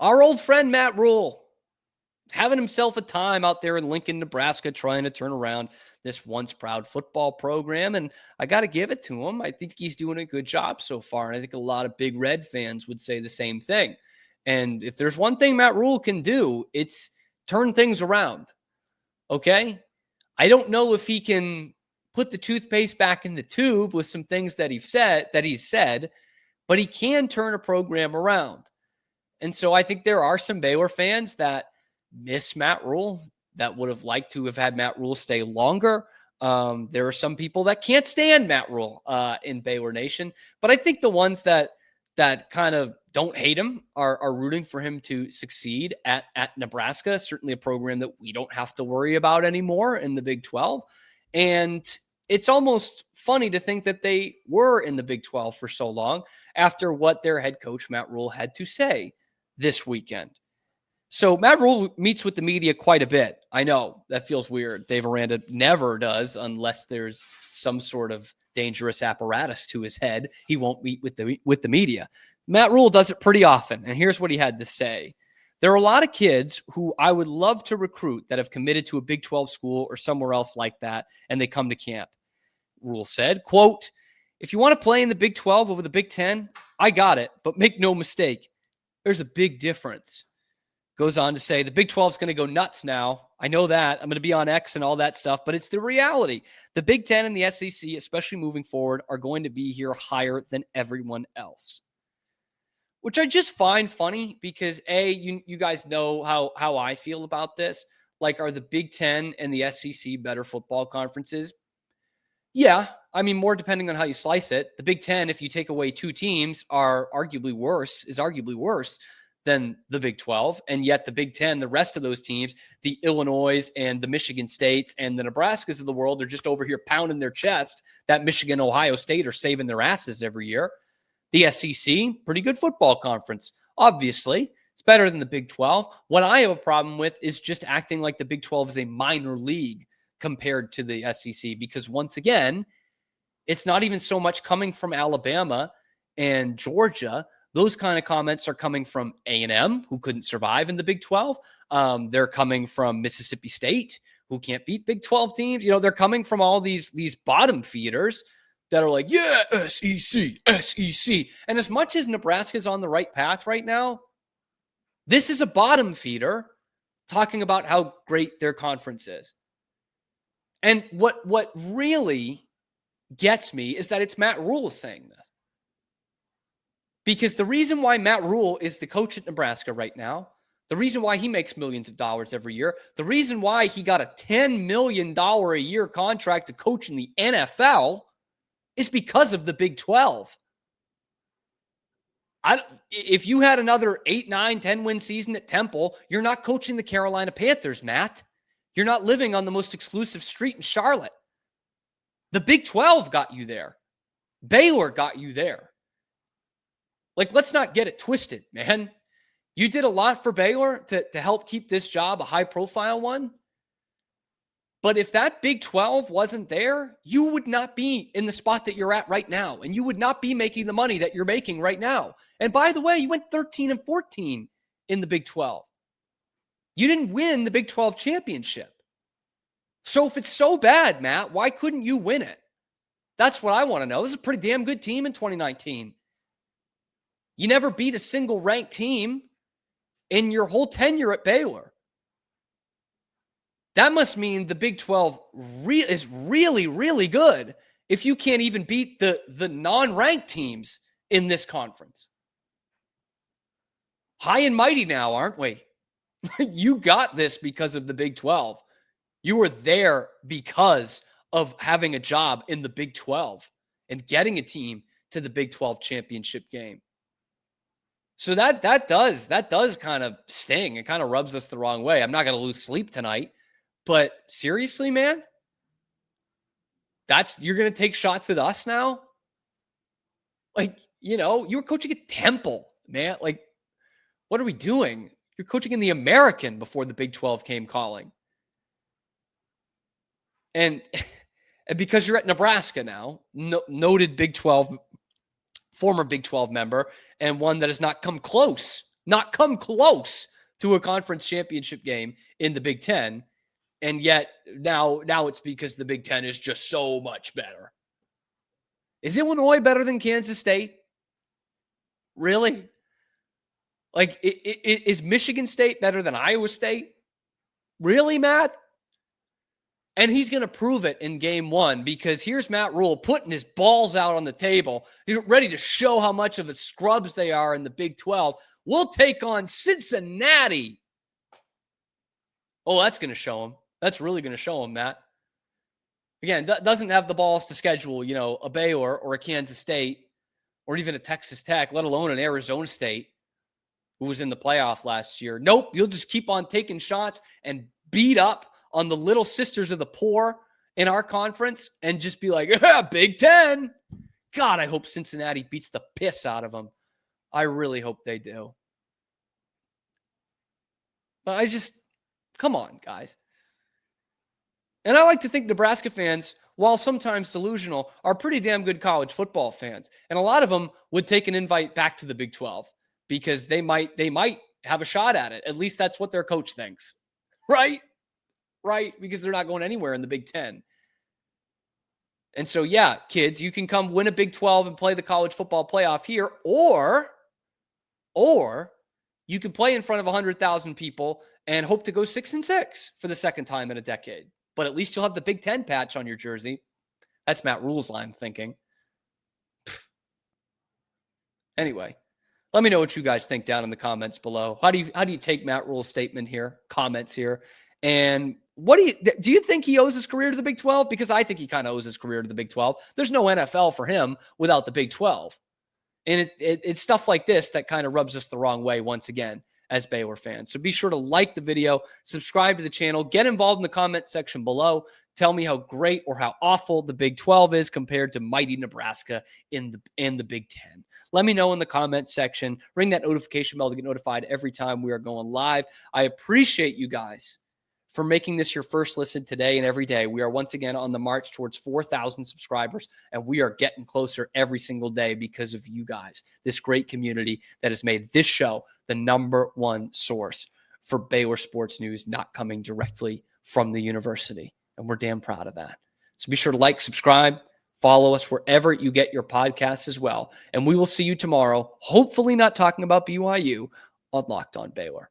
Our old friend Matt Rhule having himself a time out there in Lincoln, Nebraska, trying to turn around this once proud football program. And I got to give it to him. I think he's doing a good job so far. And I think a lot of Big Red fans would say the same thing. And if there's one thing Matt Rhule can do, it's turn things around. Okay? I don't know if he can put the toothpaste back in the tube with some things that he's said, but he can turn a program around. And so I think there are some Baylor fans that miss Matt Rhule, that would have liked to have had Matt Rhule stay longer. There are some people that can't stand Matt Rhule in Baylor Nation, but I think the ones that kind of don't hate him are rooting for him to succeed at Nebraska. Certainly a program that we don't have to worry about anymore in the Big 12. And it's almost funny to think that they were in the Big 12 for so long after what their head coach Matt Rhule had to say this weekend. So Matt Rhule meets with the media quite a bit. I know that feels weird. Dave Aranda never does unless there's some sort of dangerous apparatus to his head. He won't meet with the media. Matt Rhule does it pretty often, and here's what he had to say. There are a lot of kids who I would love to recruit that have committed to a Big 12 school or somewhere else like that, and they come to camp. Rhule said, quote, if you want to play in the Big 12 over the Big 10, I got it, but make no mistake, there's a big difference. Goes on to say, the Big 12 is going to go nuts now. I know that. I'm going to be on X and all that stuff, but it's the reality. The Big 10 and the SEC, especially moving forward, are going to be here higher than everyone else. Which I just find funny because, A, you guys know how I feel about this. Like, are the Big 10 and the SEC better football conferences? Yeah. I mean, more depending on how you slice it. The Big 10, if you take away two teams, is arguably worse than the Big 12. And yet the Big 10, the rest of those teams, the Illinois and the Michigan States and the Nebraskas of the world are just over here pounding their chest that Michigan, Ohio State are saving their asses every year. The SEC, pretty good football conference. Obviously, it's better than the Big 12. What I have a problem with is just acting like the Big 12 is a minor league compared to the SEC, because once again, it's not even so much coming from Alabama and Georgia. Those kind of comments are coming from A&M, who couldn't survive in the Big 12. They're coming from Mississippi State, who can't beat Big 12 teams. You know, they're coming from all these bottom feeders that are like, yeah, SEC. And as much as Nebraska's on the right path right now, this is a bottom feeder talking about how great their conference is. And what really gets me is that it's Matt Rhule saying this. Because the reason why Matt Rhule is the coach at Nebraska right now, the reason why he makes millions of dollars every year, the reason why he got a $10 million a year contract to coach in the NFL is because of the Big 12. If you had another 8, 9, 10 win season at Temple, you're not coaching the Carolina Panthers, Matt. You're not living on the most exclusive street in Charlotte. The Big 12 got you there. Baylor got you there. Like, let's not get it twisted, man. You did a lot for Baylor to help keep this job a high-profile one. But if that Big 12 wasn't there, you would not be in the spot that you're at right now. And you would not be making the money that you're making right now. And by the way, you went 13-14 in the Big 12. You didn't win the Big 12 championship. So if it's so bad, Matt, why couldn't you win it? That's what I want to know. This is a pretty damn good team in 2019. You never beat a single ranked team in your whole tenure at Baylor. That must mean the Big 12 is really, really good if you can't even beat the non-ranked teams in this conference. High and mighty now, aren't we? You got this because of the Big 12. You were there because of having a job in the Big 12 and getting a team to the Big 12 championship game. So that does kind of sting. It kind of rubs us the wrong way. I'm not going to lose sleep tonight, but seriously, man, you're going to take shots at us now? Like, you were coaching at Temple, man. Like, what are we doing? You're coaching in the American before the Big 12 came calling. And because you're at Nebraska now, noted Big 12, former Big 12 member, and one that has not come close not come close to a conference championship game in the Big Ten. And yet now it's because the Big Ten is just so much better. Is Illinois better than Kansas State? Really? Like, is Michigan State better than Iowa State? Really, Matt? And he's going to prove it in game one, because here's Matt Rhule putting his balls out on the table. He's ready to show how much of a scrubs they are in the Big 12. We'll take on Cincinnati. Oh, that's going to show him. That's really going to show him, Matt. Again, doesn't have the balls to schedule, a Baylor or a Kansas State or even a Texas Tech, let alone an Arizona State who was in the playoff last year. Nope, you'll just keep on taking shots and beat up on the little sisters of the poor in our conference and just be like, yeah, Big Ten. God, I hope Cincinnati beats the piss out of them. I really hope they do. But come on, guys. And I like to think Nebraska fans, while sometimes delusional, are pretty damn good college football fans. And a lot of them would take an invite back to the Big 12 because they might have a shot at it. At least that's what their coach thinks. Right? Because they're not going anywhere in the Big 10. And so, yeah, kids, you can come win a Big 12 and play the college football playoff here, or you can play in front of 100,000 people and hope to go 6-6 for the second time in a decade. But at least you'll have the Big 10 patch on your jersey. That's Matt Rhule's line of thinking. Anyway, let me know what you guys think down in the comments below. How do you take Matt Rhule's statement here, comments here? And what do you think he owes his career to the Big 12? Because I think he kind of owes his career to the Big 12. There's no NFL for him without the Big 12. And it's stuff like this that kind of rubs us the wrong way once again as Baylor fans. So be sure to like the video, subscribe to the channel, get involved in the comment section below. Tell me how great or how awful the Big 12 is compared to mighty Nebraska in the Big 10. Let me know in the comment section. Ring that notification bell to get notified every time we are going live. I appreciate you guys for making this your first listen today and every day. We are once again on the march towards 4,000 subscribers, and we are getting closer every single day because of you guys, this great community that has made this show the #1 source for Baylor sports news, not coming directly from the university. And we're damn proud of that. So be sure to like, subscribe, follow us wherever you get your podcasts as well. And we will see you tomorrow, hopefully not talking about BYU, on Locked On Baylor.